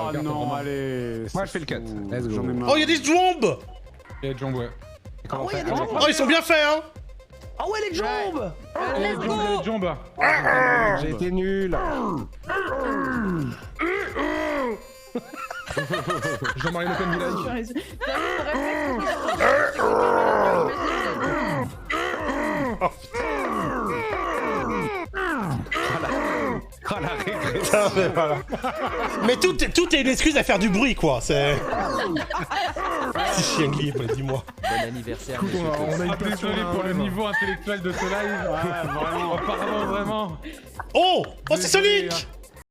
Oh non, allez. Moi je fais le cut. Let's go. Oh, il y a des jambes. Et Jump, ouais. Ah ouais, y'a des jambes. Oh, ils sont bien faits, hein. Ah ouais, les jambes. Let's go. Jump. J'ai été nul. Jean-Marie Le Pen Village. Oh la régression. Mais tout est une excuse à faire du bruit, quoi. C'est. Si chien libre, dis-moi. Bon anniversaire. On a une désolé pour le niveau intellectuel de ce live. Ouais, vraiment. Pardon, vraiment. Oh, c'est Sonic.